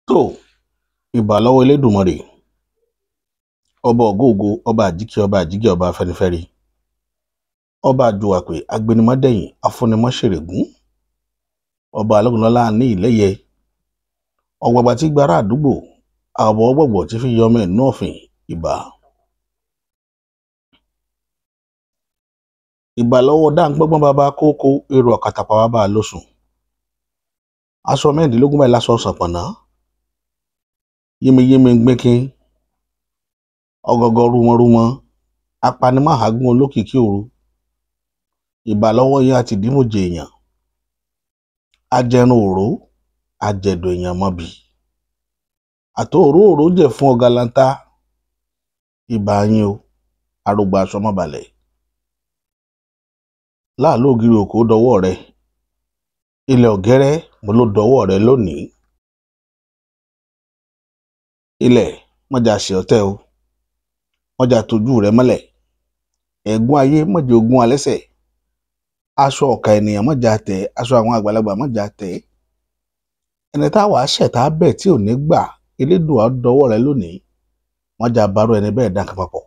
tó ìbà lọ́wọ́ Elédùmarè, ọba ògóògo, ọba àjíkẹ́, ọba afẹ́nifẹ́re, ọba àjùwàpè, agbénimọ́dẹ̀yìn, afúnimọ́ṣèrègún, ọba alógunlọ́lá ní ìlẹ́yẹ, ọ̀gbàgbà tí gbára àdúgbò, àbọ̀ ọgbọ̀gbọ̀ tí fi yọmọ ẹ̀nú ọ̀fìn. Ìbà lọ́wọ́ dáńgbọ́gbọ́n bàbá kókó, èrò ọ̀kàtàpá bàbá lóṣùn, aṣọ mẹ́rìndínlógún báyìí lásọ ṣàpọ̀nà, yémiyémi gbẹ́kin, ọgọgọ rúmọrúmọ, apanimáhàgún olókìkí òru. Ìbà lọ́wọ́ yín àti ìdímọ̀jẹ̀ èèyàn, ajẹrun òró, ajẹ̀dọ̀ èèyàn mọ́bì, àtò òró jẹ̀ fún ọ̀gálantá. Ìbà yín o, arúgbó aṣọ mọ́balẹ̀, láàlú ògiri òkò dọwọ́ rẹ, ilẹ̀ ọ̀gẹ́rẹ́ mo ló dọwọ́ rẹ lónìí. Ilẹ̀ mọ́jà ṣe ọ̀tẹ̀ o, mọ́jà tójú rẹ mọ́lẹ̀, ẹ̀gún ayé mọ́jà ogún alẹ́sẹ̀, aṣọ ọ̀kà ènìyàn mọ́jà tẹ̀, aṣọ àwọn àgbàlagbà mọ́jà tẹ̀. Ẹni táwa ṣẹ̀tá bẹ̀ tí ò ní gbà, Elédùà dọwọ́ rẹ lónìí, mọ́jà bárò ẹni bẹ́ẹ̀ dá nǹkan papọ̀.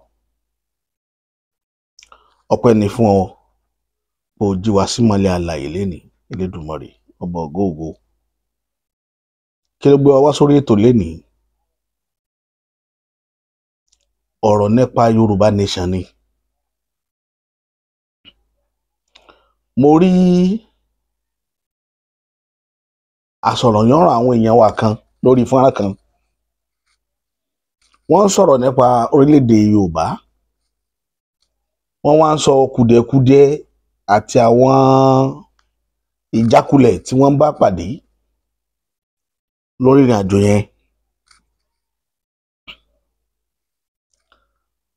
Ọpẹ́ ni fún ọ kò jí wa sí mọ́lẹ̀ alààyè lénìí, Elédùmarè ọba ògóògo. Kí ló gbé wa wá sórí ètò lénìí? Ọ̀rọ̀ nípa Yorùbá Nation ni. Mo rí àsọ̀rọ̀yánràn àwọn èèyàn wa kan lórí fọ́nrán kan. Wọ́n ń sọ̀rọ̀ nípa orílẹ̀-èdè Yorùbá. Wọ́n wá ń sọ kùdìẹ̀kudiẹ àti àwọn ìjákulẹ̀ tí wọ́n bá pàdé lórí ìrìn àjò yẹn.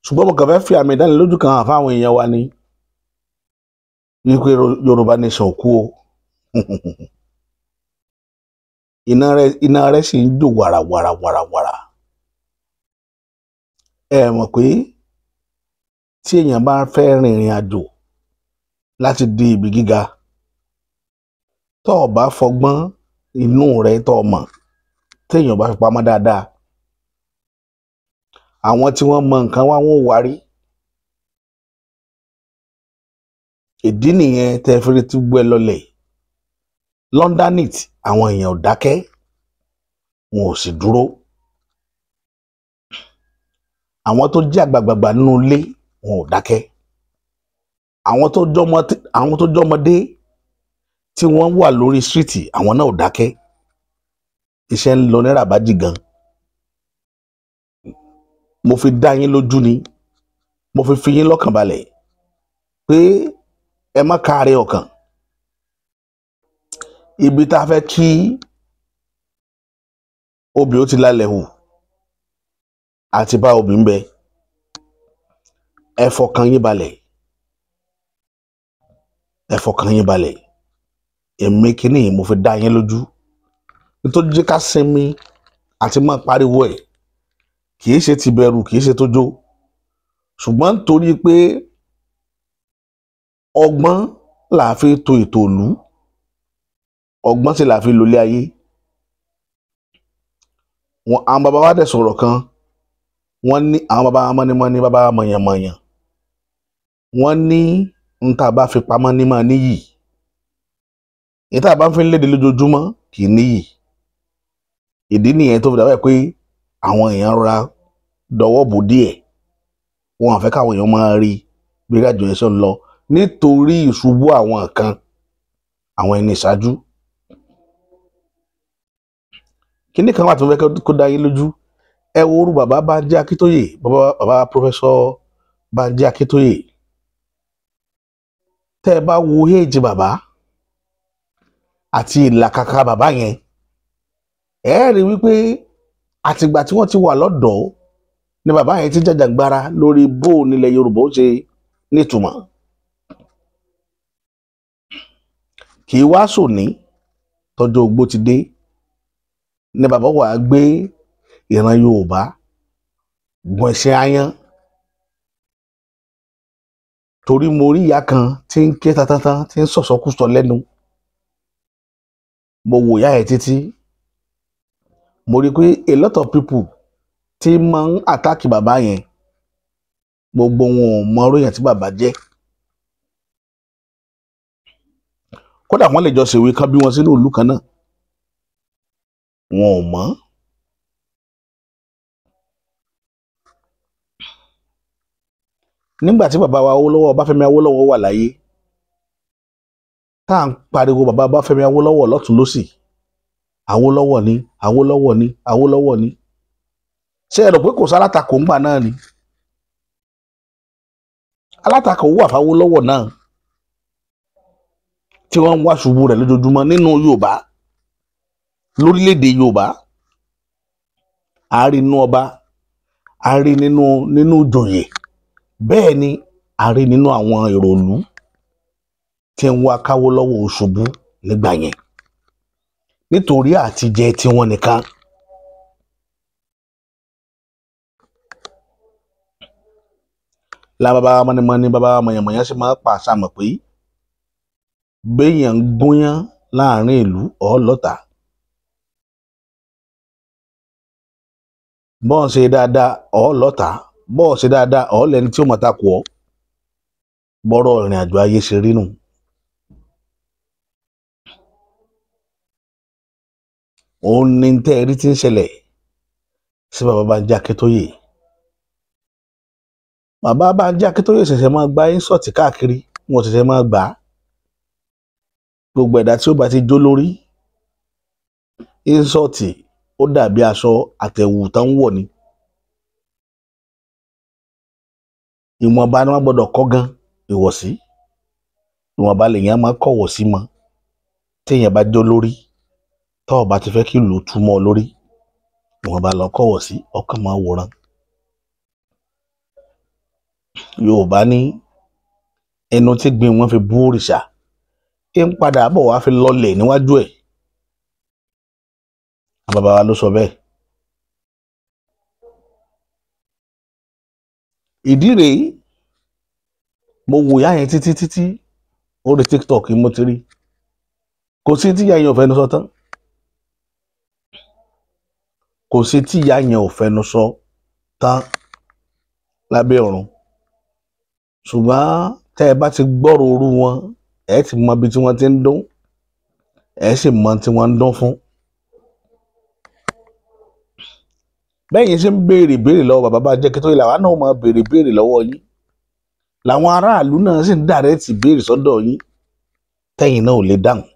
Ṣùgbọ́n mo kàn fẹ́ fi àmì ìdánilójú kan hàn fáwọn èèyàn wa ni wípé Yorùbá Nation kú o. Iná rẹ̀ sì ń jò wàràwàrà. Ẹ mọ̀ pé tí èèyàn bá fẹ́ rìnrìn àjò láti di ibi gíga, tó o bá fọgbọ́n inú rẹ tó o mọ̀, téèyàn bá fi pamọ́ dáadáa, àwọn tí wọ́n mọ nǹkan wá wọ́n wárí. Ìdí nìyẹn tẹ́ fi rí tí gbé lọlẹ̀ Londonite, àwọn èèyàn ò dákẹ́, wọn ò sì dúró. Àwọn tó jẹ́ àgbàgbà nínú ilé wọn ò dákẹ́. Àwọn tó jọmọdé tí wọ́n wà lórí stíríìtì, àwọn náà ò dákẹ́. Iṣẹ́ ń lọ ní ràbájì gan. Mo fi dá yín lójú ni, mo fi yín lọ́kàn balẹ̀ pé ẹ má káàárẹ̀ ọkàn. Ibi tá a fẹ́ kí obì ó ti lálẹ́ hù àti bá obì ń bẹ, ẹ fọkàn yín balẹ̀. Ẹ fọkàn yín balẹ̀. Èmi kìíní mo fi dá yín lójú. Nítorí jẹ́ ká sinmi àti máa pariwo ẹ̀, kìí ṣe ti bẹ̀rù, kìí ṣe tó jó, ṣùgbọ́n nítorí pé ọgbọ́n là fi to ètò ìlú, ọgbọ́n sì là fi lólé ayé. Àwọn bàbá wa dẹ̀ sọ̀rọ̀ kan, wọ́n ní àwọn bàbá mọ́nímọ́ní, bàbá mọ̀yànmọ̀yàn, wọ́n ní n tá a bá fi pamọ́ ní máa níyì, ní tá a bá fi ń léde lójoojúmọ́ kì í níyì. Ìdí nìyẹn tó fi dàbẹ̀ pé àwọn èèyàn ra dọwọ́ bò díẹ̀, wọn àfẹ́ káwọn èèyàn máa rí bí ìrìnàjò yẹn ṣe ń lọ nítorí ìṣubú àwọn kan, àwọn ẹni ìṣáájú. Kíní kan wà tó fẹ́ kó dá yín lójú. Ẹ wo orú bàbá Bánjí Akíntóyè, bàbá Pọ́fẹ́sọ̀ Bánjí Akíntóyè. Tẹ́ ẹ bá wo éèjì bàbá àti ìlàkàkà bàbá yẹn, ẹ rí wípé àtìgbà tí wọ́n ti wà lọ́dọ̀ọ́ ni bàbá yẹn ti jàjàgbara lórí bó nílẹ̀ Yorùbá ó ṣe nítumọ̀. Kì í wá sòní tọ́jọ́ ogbó ti dé ni bàbá wa gbé ìran Yorùbá gun ẹṣin aáyán. Torí mo rí ìyá kan tí ń ké tantan tí ń sọ̀sọ́kúsọ lẹ́nu. Mo wò ìyá ẹ̀ títí, mo rí pé a lot of people tí máa ń àtáàkì bàbá yẹn gbogbo wọn ò mọ orí yẹn tí bàbá jẹ́. Kódà wọ́n lè jọ ṣèwé kan bí wọn sínú ìlú kan náà, wọn ò mọ̀. Nígbà tí bàbá wa Awólọ́wọ̀ Ọbáfẹ́mi Awólọ́wọ̀ wà láyé, tá à ń pariwo bàbá Ọbáfẹ́mi Awólọ́wọ̀ lọ́tùn lósì, Awólọ́wọ̀ ni, Awólọ́wọ̀ ni, Awólọ́wọ̀ ni. Ṣé ẹ rò pé kò sí alátakò ńgbà náà ni? Alátakò wà f'Awólọ́wọ̀ náà tí wọ́n ń wá ṣubú rẹ̀ lójoojúmọ́ nínú Yorùbá, lórílẹ̀‐èdè Yorùbá. A rí nínú ọba, a rí nínú ìjòyè, bẹ́ẹ̀ ni a rí nínú àwọn ìròlú tí ń wá k'Awólọ́wọ̀ ṣubú nígbà yẹn nítorí àtijẹ tiwọn nìkan. La bàbá mọ́nímọ́ní bàbá mọ̀yànmọ̀yàn sì máa pa àṣà mọ̀ pé béèyàn ń gúnyán láàrin ìlú ọlọ́ta. Bọ́ọ̀ ṣe dáadáa ọlọ́ta, bọ́ọ̀ ṣe dáadáa ọlẹ́ni tí ó mọ̀ takò ọ́. Bọ́rọ̀ ìrìn àjò ayé ṣe rí nù. Òun ni tẹ́ ẹ rí tí ń ṣẹlẹ̀ sí bàbá Bánjí Akíntóyè. Bàbá Bánjí Akíntóyè ṣẹ̀ṣẹ̀ máa gba ínsọ̀tì káàkiri, wọn ṣẹ̀ṣẹ̀ máa gbà á. Gbogbo ẹ̀dá tí ó bá ti jó lórí, ínsọ̀tì ó dàbí aṣọ àtẹ̀wù tán ń wọ̀ ni. Ìwọ̀nba ni wọ́n gbọ́dọ̀ kọ́ gan ìwọ̀sí. Ìwọ̀nba lèèyàn máa kọ̀wọ̀ sí mọ́ téèyàn bá jó lórí. Tọ́ ọ bá ti fẹ́ kí ìlú túmọ̀ lórí, ìwọ̀nba lọ kọ̀wọ̀ sí, ọkàn máa wòran. Yorùbá ní ẹnu tí gbin wọn fi bú òrìṣà ń padà bọ̀ wá fi lọlẹ̀ níwájú ẹ̀. Bàbá wa ló sọ bẹ́ẹ̀. Ìdí rèé, mo wò ìyá yẹn títí orí TikTok mo ti rí. Kò sí tí ìyá yẹn ò fẹnu sọ tán. Kò sí tí ìyá yẹn ò fẹnu sọ tán lábẹ́ ọ̀run. Ṣùgbọ́n tẹ́ ẹ bá ti gbọ́rọ̀ orú wọn, ẹ ti mọ ibi tí wọ́n ti ń dún, ẹ sì mọ tí wọ́n ń dún fún. Bẹ́yìn ṣe ń béèrè béèrè lọ́wọ́ bàbá Bánjí Akíntóyè, làwa náà máa béèrè béèrè lọ́wọ́ yín. Làwọn aráàlú náà sì ń dàrẹ́tì béèrè sọ́dọ̀ yín tẹ́yìn náà ò lè dáhùn.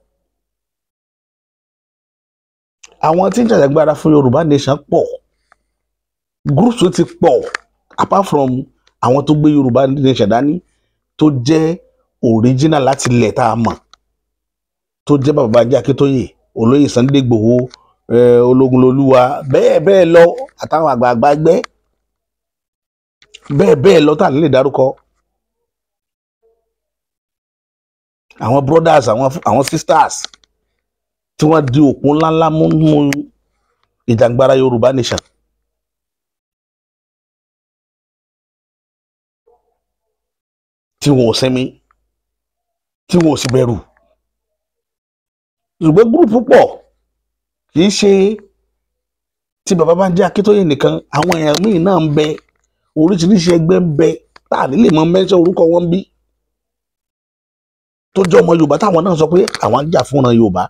Àwọn tí ń jàjàgbara fún Yorùbá nation pọ̀, groups ti pọ̀, apart from àwọn tó gbé Yorùbá nation dání tó jẹ́ original láti ilẹ̀ tá a mọ̀, tó jẹ́ bàbá Bánjí Akíntóyè, olóyè Sunday Igboho, Ológunlolúwa, bẹ́ẹ̀ bẹ́ẹ̀ lọ, àtàwọn àgbààgbà ẹgbẹ́ bẹ́ẹ̀ bẹ́ẹ̀ lọ tá à ní lè dárúkọ. Àwọn brothers, àwọn sisters tí wọ́n di òkun ńláńlá mú ìjàngbara Yorùbá nation. Tí wọn ò sinmi, tí wọn ò sì bẹ̀rù. Ṣùgbọ́n gúrùpù pọ̀, kì í ṣe tí bàbá Bánjí Akíntóyè nìkan, àwọn èèyàn míì náà ń bẹ, oríṣiríṣi ẹgbẹ́ ń bẹ tá à ní lè mọ mẹ́sàn orúkọ wọn bí, tó jẹ́ ọmọ Yorùbá táwọn náà sọ pé àwọn ń jà fúnra Yorùbá.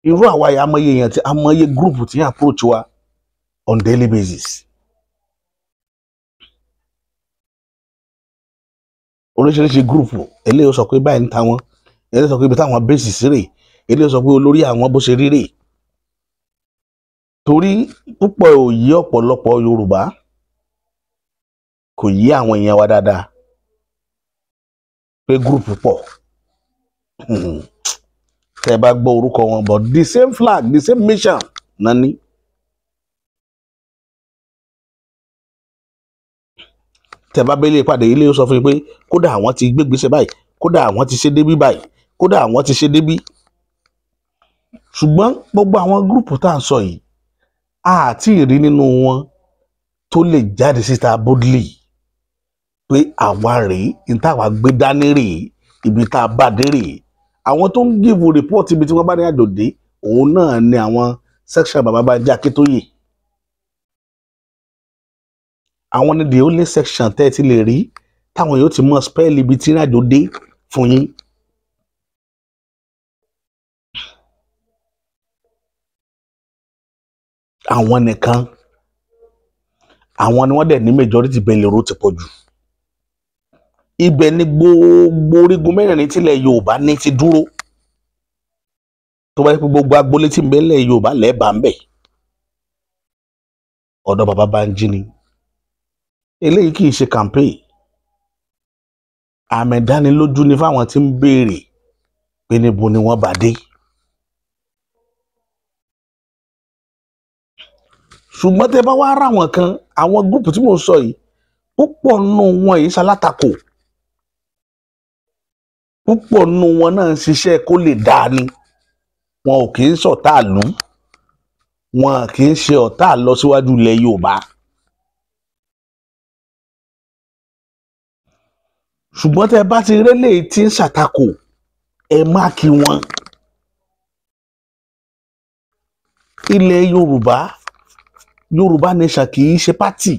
Irú àwa yà amọye èèyàn tí amọye gúrùpù tí ń approach wa on daily basis. Oríṣiríṣi gúrùpù, eléyìí sọ pé báyìí ń ta wọn, eléyìí sọ pé ibi táwọn bẹ́ẹ̀sì sí rè, eléyìí sọ pé olórí àwọn bó ṣe rí rè. Torí púpọ̀ ò yí ọ̀pọ̀lọpọ̀ Yorùbá, kò yí àwọn èèyàn wa dáadáa pé gúrùpù pọ̀. Tẹ́ ẹ bá gbọ́ orúkọ wọn, but the same flag, the same mission náà ní. Tẹ́ bá bẹ́lẹ̀ ìpàdé ilé ó sọ fún yín pé kódà àwọn ti gbégbèsè báyìí, kódà àwọn ti ṣe débí báyìí, kódà àwọn ti ṣe débí. Ṣùgbọ́n gbogbo àwọn gúrùpù tá à ń sọ yìí, àti ìrí nínú wọn tó lè jáde síta boldly pé àwa rèé, ní táwa gbé dání rèé, ibi tá a bá dé rèé. Àwọn tó ń give report ibi tí wọ́n bá ní àjò dé, òun náà ni àwọn section bàbá Bánjí Akíntóyè. Àwọn ni the only section tẹ́ ẹ ti lè rí táwọn yóò ti mọ spell ibi tí ìrìnàjò dé fún yín. Àwọn nìkan, àwọn ni wọ́n dẹ̀ ní majority bẹ́ẹ̀ lérò ti pọ̀ jù. Ibẹ̀ ni gbogbo orígun mẹ́rẹ̀ẹ̀rin tílẹ̀ Yorùbá ní ti dúró. Tó bá yẹ pé gbogbo agboolé tí ń bẹ lẹ̀ Yorùbá lẹ́ẹ̀bà ń bẹ̀, ọ̀dọ̀ bàbá Bánjí ni. Eléyìí kì í ṣe campaign. Àmì ìdánilójú ni fáwọn tí ń béèrè pé níbo ni wọ́n bá dé. Ṣùgbọ́n tẹ́ bá wá rà wọ́n kan, àwọn gúrùpù tí mo sọ yìí, púpọ̀ nínú wọn yìí ṣalátakò. Púpọ̀ nínú wọn náà ń ṣiṣẹ́ kó lè dáa ni. Wọn ò kì í ṣọ̀tá ìlú. Wọn kì í ṣe ọ̀tá lọ síwájú ilẹ̀ Yorùbá. Ṣùgbọ́n tẹ́ bá ti rélé tí ń ṣàtakò, ẹ máàkì wọn. Ilẹ̀ Yorùbá, Yorùbá nation kì í ṣe pátì.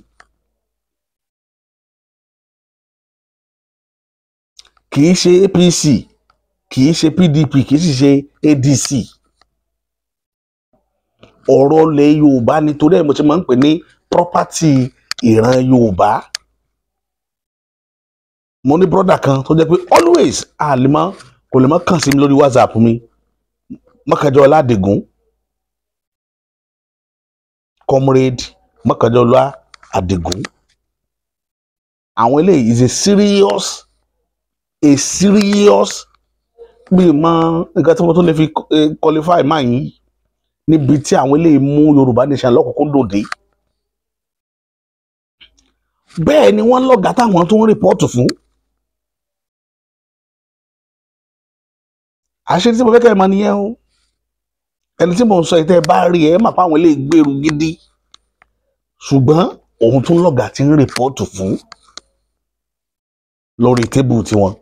Kì í ṣe APC, kì í ṣe PDP, kì í sì ṣe ADC. Ọ̀rọ̀ ilẹ̀ Yorùbá nítorí ẹ̀ mo ti máa ń pè ní property ìran Yorùbá. Mo ní brother kan tó jẹ́ pé always kò lè má kàn sí mi lórí WhatsApp mi. Mọ́kànjọ́lá Àdìgún, comrade Mọ́kànjọ́lá Àdìgún. Àwọn eléyìí is a serious bí mọ nǹkan tí mo tó lè fi qualify máa yín níbi tí àwọn eléyìí mú Yorùbá nation lọ́kùnkúndùn dé. Bẹ́ẹ̀ ni wọ́n lọ́gàá táwọn tó ń rìpọ́ọ̀tù fún. Àṣírí tí mo fẹ́ kẹ́ ẹ mọ̀ nìyẹn o. Ẹni tí mo ń sọ ìtẹ́ bá rí ẹ mà pa àwọn eléyìí gbèrú gidi. Ṣùgbọ́n òun tún lọ́gàá tí ń rìpọ́ọ̀tù fún lórí tébù tiwọn.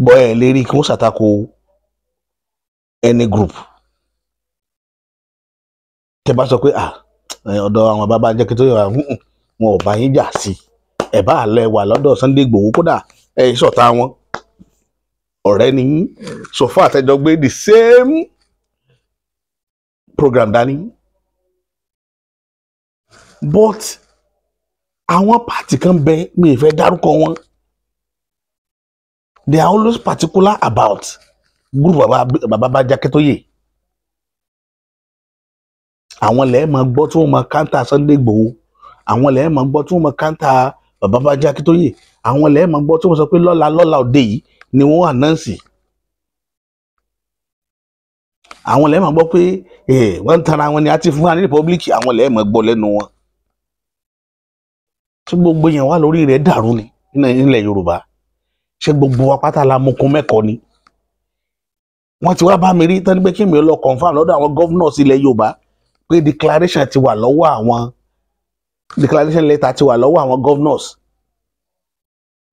Bọ́ ẹ lè rí kí wọ́n ṣàtakò any group. Tẹ́ bá sọ pé ọ̀dọ̀ àwọn bàbá Bánjí Akíntóyè wọn ò bá yín jà sí. Ẹ bá lẹ wà lọ́dọ̀ Sunday Igboho kódà ẹ ṣọ̀tá wọn. Ọ̀rẹ́ ni yín. So far àtẹjọ gbé the same program dání. But àwọn pàtì kan bẹ mi ì fẹ́ dárúkọ wọn. They are always particular about group bàbá Bánjí Akíntóyè. Àwọn lẹ́ẹ̀ máa gbọ́ tí wọ́n máa kántà Sunday Igboho. Àwọn lẹ́ẹ̀ máa gbọ́ tí wọ́n máa kántà bàbá Bánjí Akíntóyè. Àwọn lẹ́ẹ̀ máa gbọ́ tí wọ́n sọ pé lọ́la òde yìí ni wọ́n ànáǹsì. Àwọn lẹ́ẹ̀ máa gbọ́ pé wọ́n ń tara wọn ni a ti fún wa ní republic. Àwọn lẹ́ẹ̀ máa gbọ́ lẹ́nu wọn. Tí gbogbo yẹn wà lórí rẹ̀ dàrú ni nílẹ̀ Yorùbá. Ṣé gbogbo wa pátá la mú kún mẹ́kọ̀ọ́ ni? Wọ́n ti wá bá mi rí tán ní pé kí mi lọ confam lọ́dọ̀ àwọn governors ilẹ̀ Yorùbá pé declaration letter ti wà lọ́wọ́ àwọn governors.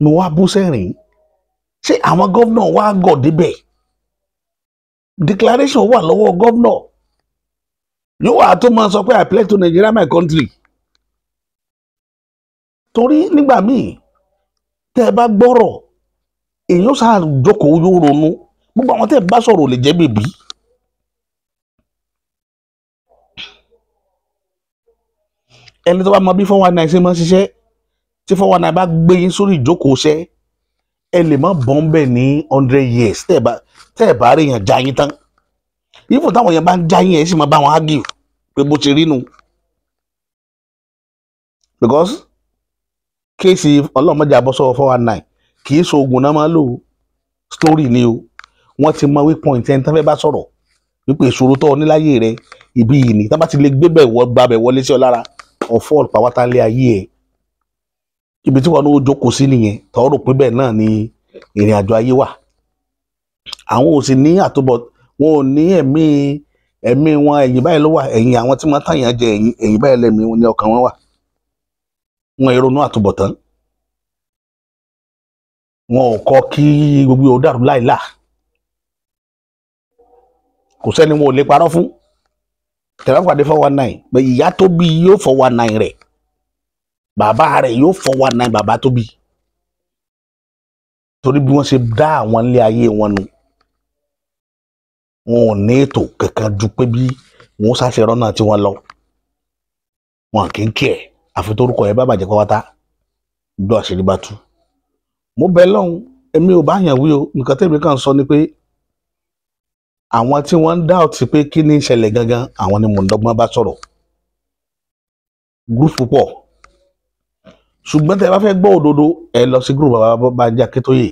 Mo wá bú sẹ́rìn. Ṣé àwọn governor wá gọ̀ débẹ̀? Declaration wà lọ́wọ́ governor. Yóò wà tó máa sọ pé I pledge to Nigeria my country. Torí nígbà míì tẹ́ ẹ bá gbọ́rọ̀ èèyàn sáà jókòó yóò ronú. Gbogbo àwọn tẹ́ ẹ bá sọ̀rọ̀ lè jẹ́ bèbí. Ẹni tó bá mọ bí 419 ṣe máa ń ṣiṣẹ́, tí 419 bá gbé yín sórí ìjókòó ṣẹ́, ẹ lè má bọ́n bẹ̀ ní 100 years tẹ́ ẹ bá rí èèyàn já yín tán. Ifo táwọn èèyàn bá ń já yín ẹ sì máa bá wọn argue pé bó ṣe rí nu. Because kéèsì ọlọ́mọdé àbọ̀sọ̀ 419 kì í so oògùn náà máa lò story ni o. Wọ́n ti mọ weak point ẹni tán fẹ́ bá sọ̀rọ̀ wípé ìṣòro tó níláyé rẹ ibi yìí ni tán bá ti lè gbé gbàbẹ̀ wọlé sí ọ lára ọ̀fọ́ pàwátálẹ̀ ayé ẹ̀. Ibi tí wọn ní ó jókòó sí nìyẹn tọ́rọ̀ pé bẹ́ẹ̀ náà ni ìrìn àjò ayé wà. Àwọn ò sì ní àtúbọ̀, wọn ò ní ẹ̀mí wọn ẹ̀yìn báyìí ló wà. Ẹ̀yìn àwọn tí wọ́n tàyàn jẹ ẹ̀yìn báyìí lẹ́mí wọn ní ọkàn wọn wà. Wọn ìrònú àtúbọ̀tán. Wọn ò kọ́ kí gbogbo ò dàrú láìlà. kò sẹ́ni wọn ò lè parọ́ fún tẹ̀wá pàdé 419 pé ìyá tó bí yóò 419 rẹ̀ bàbá rẹ̀ yóò 419 bàbá tó bí torí bí wọ́n ṣe dá àwọn ilé ayé wọn nù wọn ò ní ètò kankan ju pé bí wọn ṣàṣẹ rọ́nà tí wọ́n lọ wọn kì í kí ẹ̀ àfi torúkọ ẹ̀ bá bàjẹ́ pátá gbọ́ àṣírí bá tú. mo bẹ lọ́hùn èmi ò bá yàn wí o nǹkan tẹ́mi kàn sọ ni pé àwọn tí wọ́n ń dá ọtí pé kí ní ìṣẹ̀lẹ̀ gangan àwọn ni mò ń dọ́gbọ́n bá sọ̀rọ̀ group púpọ̀ ṣùgbọ́n tẹ́ bá fẹ́ gbọ́ òdodo ẹ lọ sí group bàbá Bánjí Akíntóyè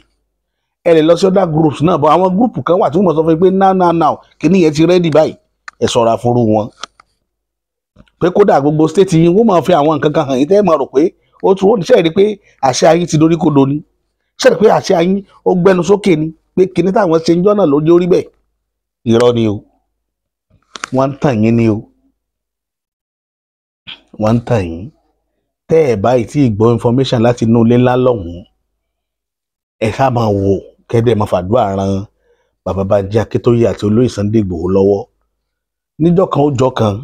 ẹ lè lọ sí other groups náà bọ́ àwọn group kan wà tí wọ́n sọ fún mi pé now kí ní yẹn ti rẹ́dì báyìí ẹ ṣọ́ra fúnrú wọn pé kódà gbogbo state yìí wọ́n máa fi àwọn nǹkan kan hàn yín tẹ́ ẹ máa rò pé ó tún ó ṣe rí pé àṣẹ ayé ti dorí kodò ni ṣe rí pé àṣẹ ayé ó gbẹnu sókè ni pé kíní táwọn ṣe ń jọ́ náà lójú orí bẹ́ẹ̀ irọ́ ni o wọ́n ń tàn yín ni o wọ́n ń tàn yín tẹ́ ẹ̀ báyìí tí ìgbọ́ information láti inú ilé ńlá lọ́hùn-ún ẹ ṣáà máa wò kẹ́dẹ̀ máa fàdúrà ran bàbá Bánjí Akíntóyè àti olóyè Sunday Ìgbòho lọ́wọ́ níjọ́ kan ó jọ́ kan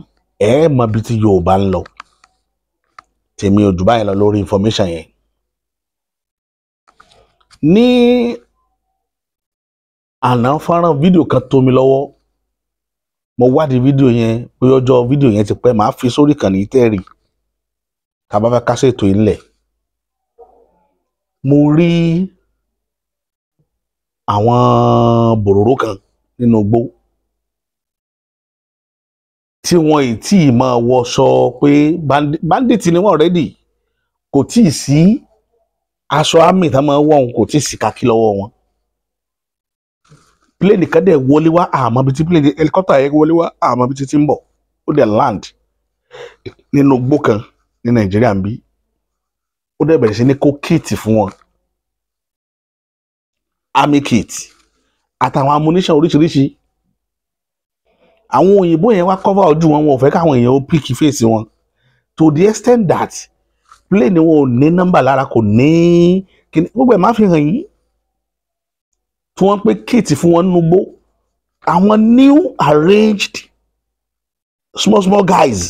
ẹ mọ ibi tí Yorùbá ń lọ tèmi ò jù báyìí lọ lórí information yẹn ní àná fọ́nrán fídíò kan tó mi lọ́wọ́ mo wádìí fídíò yẹn pé ọjọ́ fídíò yẹn ti pẹ́ màá fi sórí ìkànnì tẹ́ẹ̀rì tá a bá fẹ́ kásẹ̀ ètò ilẹ̀ mo rí àwọn bòròró kan nínú igbó tí wọn ì tí ì máa wọṣọ pé bandit ni wọn already kò tí ì sí aṣọ àmì tá máa wọ̀ kò tí ì sí kákí lọ́wọ́ wọn plane kan dẹ̀ wọlé wá àmọ́ bí tí plane helicopter yẹn wọlé wá àmọ́ bí tí tí ń bọ̀ ó dẹ̀ land nínú igbó kan ní Nàìjíríà ń bí ó dẹ̀ bẹ̀rẹ̀ sí ní kó kíìtì fún wọn army kit àtàwọn ammunition oríṣiríṣi àwọn òyìnbó yẹn wá cover ojú wọn wọn ò fẹ́ káwọn èèyàn ó pick face wọn to the extent that plane wọn ò ní nọ́mbà lára kò ní kíní gbogbo ẹ̀ máa fi hàn yín tí wọ́n pé kíìtì fún wọn nínú gbó àwọn new arranged small guys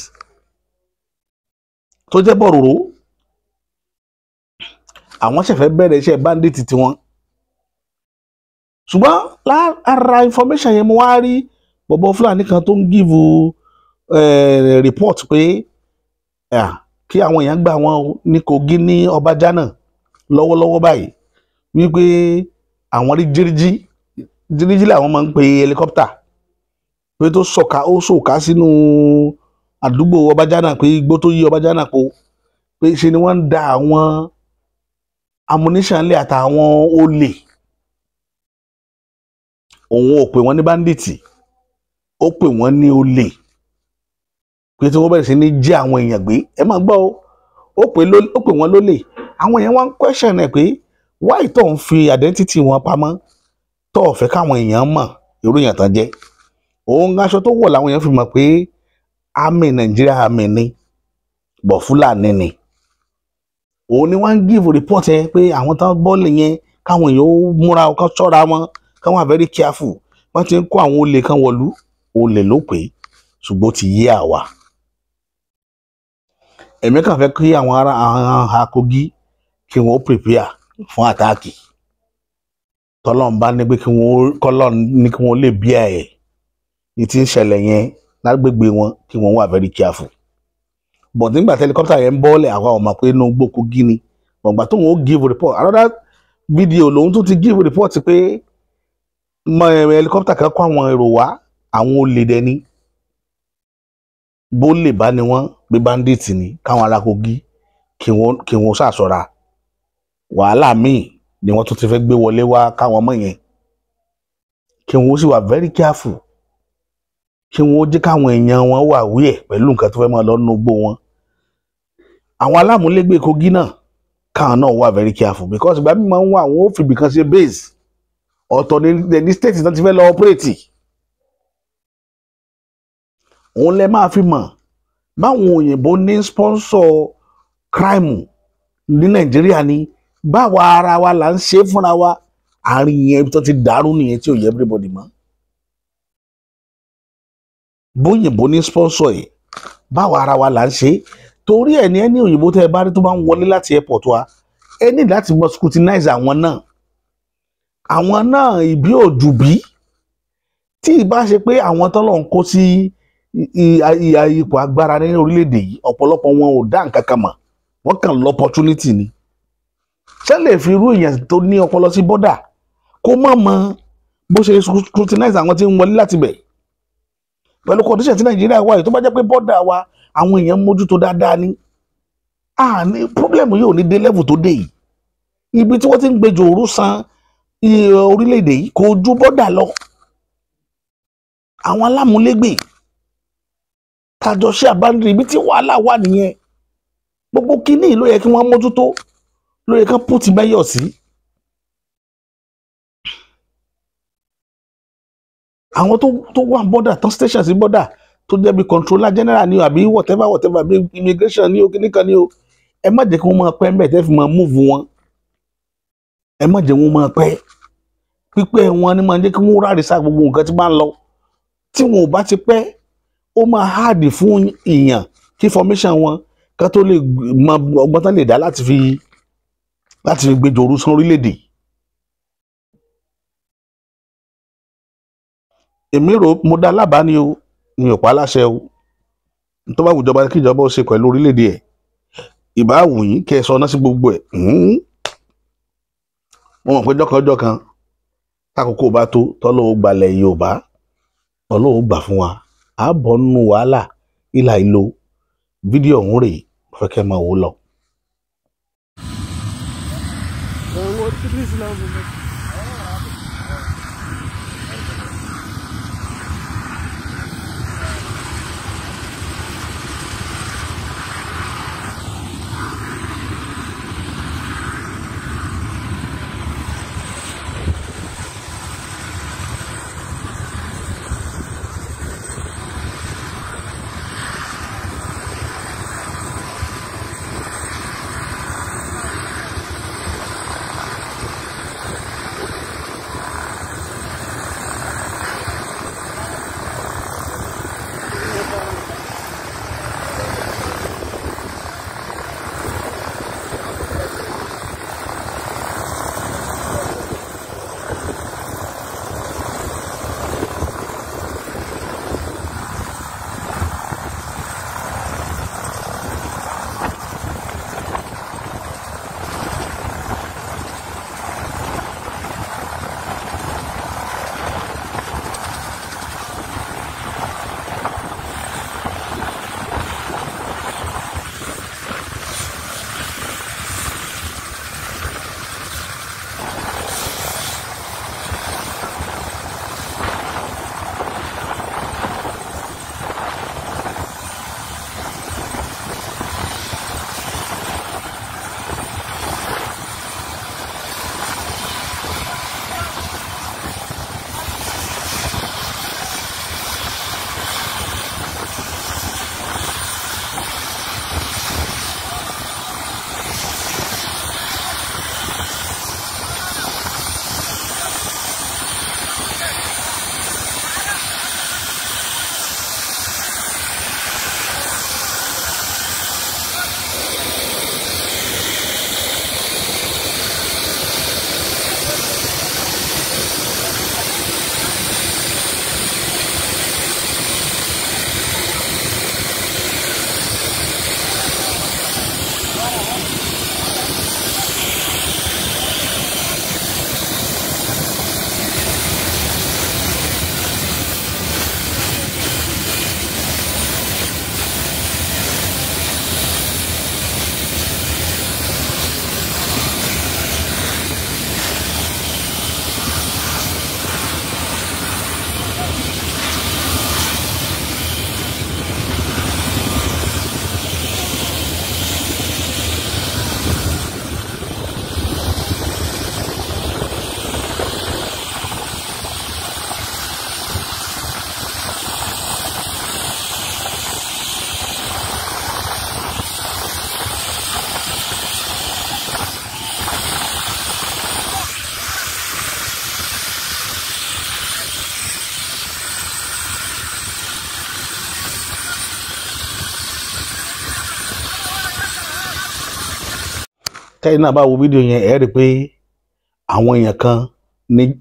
tó jẹ́ bọ̀rọ̀rọ̀ àwọn ṣẹ̀fẹ̀ bẹ̀rẹ̀ iṣẹ́ bandit tiwọn ṣùgbọ́n lára information yẹn mo wá rí bọ̀bọ̀ Fúlàní kan tó ń give report pé kí àwọn èèyàn gbà wọn ní Kogi ní Ọbájánà lọ́wọ́lọ́wọ́ báyìí wípé àwọn rí jíríjí làwọn máa ń pe helicopter pé tó sọ̀ka sínú àdúgbò Ọbájánà pé igbó tó yí Ọbájánà po pé ṣe ni wọ́n ń da àwọn ammunition lé àtàwọn olè òun ò pè wọ́n ní bandits ó pè wọ́n ní olè pé tí wọ́n bẹ̀rẹ̀ sí ní jí àwọn èèyàn gbé ẹ máa gbọ́ ó pè wọ́n lólè àwọn èèyàn wá ń question ẹ̀ pé why tó ń fi identity wọn pamọ́ tó ò fẹ́ káwọn èèyàn mọ̀ irú èèyàn tán jẹ́ òun aṣọ tó wọ̀ làwọn èèyàn fi mọ̀ pé àmì Nàìjíríà àmì ni bọ̀ Fúlàní ni òun ni wọ́n ń give report yẹn pé àwọn tán bọ́ọ̀lù yẹn káwọn èèyàn ó múra kan ṣọ́ra wọn káwọn are very careful wọ́n ti ń kó àwọn olè kan wọ̀lú olè ló pé ṣùgbọ́n ti yé àwa èmi kàn fẹ́ kí àwọn ará Kogi kí wọ́n prepare fún àtáàkì tọ́lọ́n bá ní pé kí wọ́n lè bí ẹ̀ ní tí ń ṣẹlẹ̀ yẹn lágbègbè wọn kí wọ́n wà very careful but nígbà tí helicopter yẹn ń bọ́ọ̀lẹ̀ àwa ò mọ̀ pé inú igbó Kogi ni gbọ̀ngbà tó wọ́n give report another video lòun tún ti give report pé helicopter kan kó àwọn èrò wá àwọn olè dẹni bó lè bá ni wọ́n pé bandit ni káwọn ará Kogi kí wọ́n ṣàṣọ́ra wàhálà míì ni wọ́n tún ti fẹ́ gbé wọlé wá káwọn ọmọ yẹn kí wọ́n sì wà very careful kí wọ́n jẹ́ káwọn èèyàn wọn wà wíẹ̀ pẹ̀lú nǹkan tó fẹ́ máa lọ nínú igbó wọn àwọn alámúlégbé Kogi náà káwọn náà wà very careful because ìgbà míì máa ń wà wọ́n ó fi ibìkan ṣe base ọ̀tọ̀ ní state náà ti fẹ́ lọ operate òun lẹ máa fi mọ̀ báwọn òyìnbó ní sponsor crime ní Nàìjíríà ni báwa ara wa là ń ṣe fúnra wa àárín yẹn tó ti dàrú nìyẹn tí ò yẹ everybody mọ́ bóyìnbó ní sponsor ẹ̀ báwa ara wa là ń ṣe torí ẹ̀ ní ẹni òyìnbó tẹ́ ẹ bá rí tó bá ń wọlé láti airport wa ẹ ní láti mọ scrutinize àwọn náà ìbí òjù bí tí ìbá ṣe pé àwọn tọ́lọ̀ ń kó sí ipò agbára ní orílẹ̀-èdè yìí ọ̀pọ̀lọpọ̀ wọn ò dá nǹkan kan mọ̀ wọ́n kàn lọ opportunity ni ṣé lè fi irú èèyàn tó ní ọpọlọ sí bọ́dà kó mọ̀ mọ́ bó ṣe scrutinize àwọn tí ń wọlé láti bẹ̀ pẹ̀lú condition tí Nàìjíríà wà yìí tó bá jẹ́ pé bọ́dà wa àwọn èèyàn mójútó dáadáa ni ní problem yìí ò ní dé level tó dé yìí ibi tí wọ́n ti ń gbèjò òru san orílẹ̀-èdè yìí kò ju bọ́dà lọ àwọn alámúlégbè kájọ ṣe àbáńdìrí ibi tí wàhálà wà nìyẹn gbogbo kínní ló yẹ kí wọ́n mójútó ló yẹ kán put mẹ́yọ̀ sí. àwọn tó wà bọ́dà tán station sí bọ́dà tó jẹ́ bí controller general ni o àbí whatever bí immigration ni o kíníkan ni o ẹ má jẹ́ kí wọ́n máa pẹ́ ń bẹ̀ tẹ́ fi máa move wọn ẹ má jẹ́ wọ́n máa pẹ́ pípẹ́ wọn ni máa jẹ́ kí wọ́n ráre sá gbogbo nǹkan tí bá ń lọ tí wọn ò bá ti pẹ́ ó máa hard fún èèyàn kí formation wọn ká tó lè mọ ọgbọ́n tán lè dá láti fi gbèjò òru san orílẹ̀-èdè. èmi rò mo dá lábàá ni o mi ò pa láṣẹ o tó bá wùjọba kí ìjọba ó ṣe pẹ̀lú orílẹ̀-èdè ẹ̀ ìbá wù yín kẹ́ ẹ sọ ọ́nà sí gbogbo ẹ̀ mo mọ̀ pé jọ́kanjọ́ kan tákòókò bá tó tọ́lọ́wọ́ gbalẹ̀ Yorùbá Ọlọ́run gbà fún wa a bọ̀ nínú wàhálà ìlà ìlò fídíò ọ̀hún rèé fẹ́ kẹ́ máa wò lọ. tẹ́yìn náà bá wo fídíò yẹn ẹ rí i pé àwọn èèyàn kan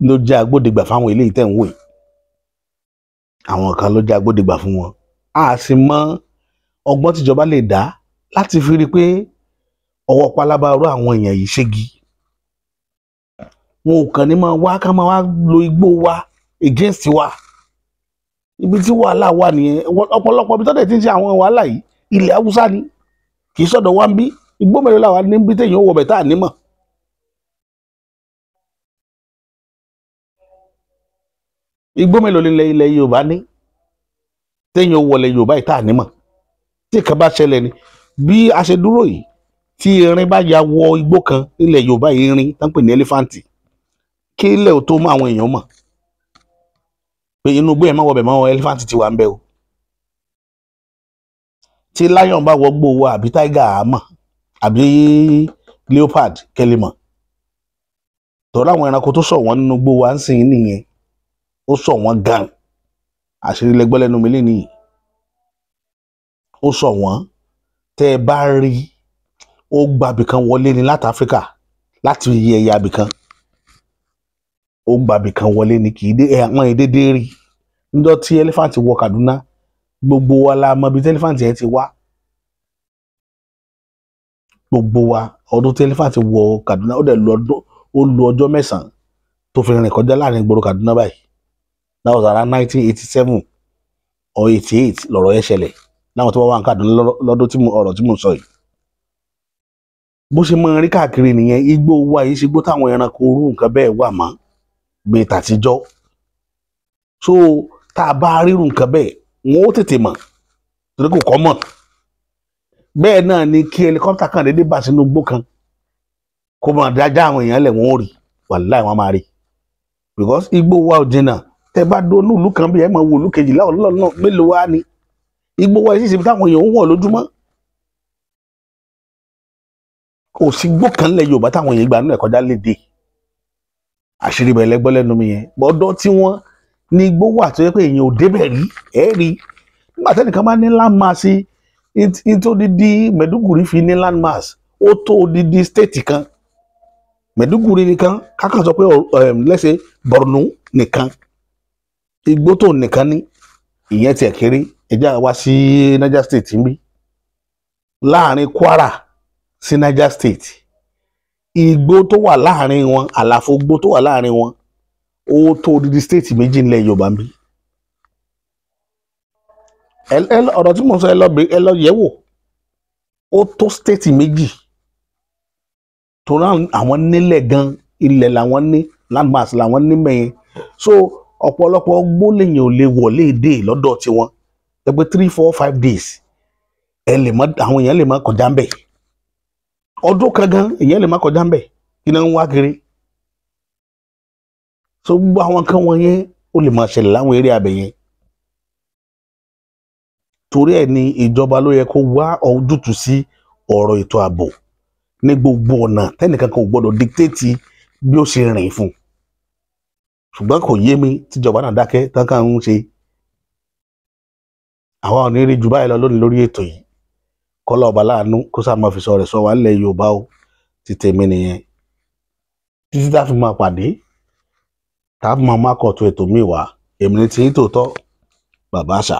ló jẹ́ agbódegbà fáwọn eléyìí tẹ̀ ń wò yìí àwọn kan ló jẹ́ agbódegbà fún wọn a sì mọ ọgbọ́n tíjọba lè dá láti fi rí i pé ọwọ́ pálábá rú àwọn èèyàn yìí ṣégi wọn ò kàn ní máa wá ká máa wá lo igbó wa against wa ibi tí wàhálà wà nìyẹn ọ̀pọ̀lọpọ̀ ibi tó dẹ̀ ti ń ṣe àwọn wàhálà yìí ilẹ̀ haúsá ni kì í sọ̀dọ̀ wá ń bí igbó mélòó làwa ní bí téèyàn wọ̀ bẹ̀ tá à ní mọ̀ igbó mélòó nílẹ̀ ilẹ̀ Yorùbá ní téèyàn wọlé Yorùbá yìí tá à ní mọ̀ tí nǹkan bá ṣẹlẹ̀ ni bí a ṣe dúró yìí tí irin bá ya wọ igbó kan nílẹ̀ Yorùbá yìí irin tán pè ní ẹlífáǹtì kí ilẹ̀ ò tó mọ àwọn èèyàn mọ̀ pé inú igbó yẹn má wọbẹ̀ mọ́ ẹlífáǹtì ti wà ń bẹ o tí lion bá wọgbó wa àbí tiger àmọ́ àbí leopard kẹlẹ́mọ̀ tọ́lá àwọn ẹranko tó ṣọ̀wọ́n nínú igbó wa ń sìn nìyẹn ó ṣọ̀wọ́n gan àṣírí lẹgbẹ́ lẹ́nu mi lénìí ó ṣọ̀wọ́n tẹ́ ẹ bá rí ó gbàbìkan wọlé ní láti Áfíríkà láti yẹ ẹ̀yà abìkan ó gbàbìkan wọlé ní kì í dé àwọn èdèdè rí níjọ́ tí ẹlẹ́fàǹtì wọ Kaduna gbogbo wa la mọ ibi tí ẹlẹ́fàǹtì yẹn ti wá gbogbo wa ọdún tí ẹlẹ́fàǹtì wọ Kaduna ó dẹ̀ lu ọjọ́ mẹ́sàn-án tó fi rìn kọjá láàrin ìgboro Kaduna báyìí that was around 1987 or 88 lọ̀rọ̀ yẹn ṣẹlẹ̀ láwọn tó wá wà ní Kaduna lọ́dún tí ọ̀rọ̀ tí mo sọ yìí bó ṣe máa rí káàkiri nìyẹn igbó wa yìí ṣe gbó táwọn ẹranko orú nǹkan bẹ́ẹ̀ wà mọ́ gbé tàtijọ́ so tá a bá rírun nǹkan bẹ́ẹ̀ wọn ó tètè mọ̀ torí kò kọ́ mọ̀ bẹ́ẹ̀ náà ni kí helicopter kan dédé bà sínú igbó kan kó máa dájá àwọn èèyàn lẹ̀ wọ́n ó rí wàláì wọ́n máa rí because igbó wa ò jìnnà tẹ bá dónú ìlú kan bí ẹ máa wo ìlú kejìlá ọlọ́ọ̀nà mélòó wá ni igbó wa yìí sì ṣe táwọn èèyàn ń wọ̀ lójúmọ́ kò sí igbó kan lẹ̀ Yorùbá táwọn èèyàn gbà nínú ẹ̀ kọjá léde àṣírí bẹ̀ lẹ́gbọ́ lẹ́nu mi yẹn bọ́dọ̀ tí wọ́n ní igbó wà tó yẹ pé èèyàn ò débẹ̀ rí ẹ̀ rí nígbà tẹ́nìkan bá ní landmass tó dídí Mẹ̀dúgùrí fi ní landmass ó tó dídí state kan Mẹ̀dúgùrí nìkan kákan sọ pé lẹ́sẹ̀ Borno nìkan igbó tó nìkan ní ìyẹn tiẹ̀ kéré ẹjẹ́ wá sí Niger State ń bí láàrin Kwara sí Niger State igbó tó wà láàrin wọn àlàfo igbó tó wà láàrin wọn ó tó odidi state méjì nílẹ̀ Yorùbá ń bí ọ̀rọ̀ tí mo sọ ẹ lọ yẹ̀ wò ó tó state méjì tó rán àwọn nílẹ̀ gan ilẹ̀ làwọn ní landmass làwọn ní mẹ́yìn so ọ̀pọ̀lọpọ̀ gbólẹ̀yìn ò lè wọlé dé lọ́dọ̀ tiwọn ẹgbẹ́ 3, 4, 5 days àwọn èèyàn lè má kọjá ń bẹ̀ ọdún kan gan èèyàn lè má kọjá ń bẹ̀ kí náà ń wá kiri so gbogbo àwọn kan wọ̀nyẹn ó lè máa ṣẹlẹ̀ láwọn eré abẹ yẹn torí ẹ̀ ni ìjọba ló yẹ kó wá ojútùú sí ọ̀rọ̀ ètò ààbò ní gbogbo ọ̀nà tẹ́nìkan kan ò gbọ́dọ̀ dictate bí ó ṣe rìn fún ṣùgbọ́n kò yé mi tíjọba náà dákẹ́ tán kàn ń ṣe àwa ò ní rí jù báyìí lọ lónìí lórí ètò yìí kọ́lá ọba láàánú kó sáà máa fi sọ rẹ̀ sọ wá nílẹ̀ Yorùbá o ti tèmi nìyẹn títí tá a fi máa pàdé tá a fi máa má kọ̀tún ètò míì wá èmi ní tí ń tòótọ́ bàbá àṣà.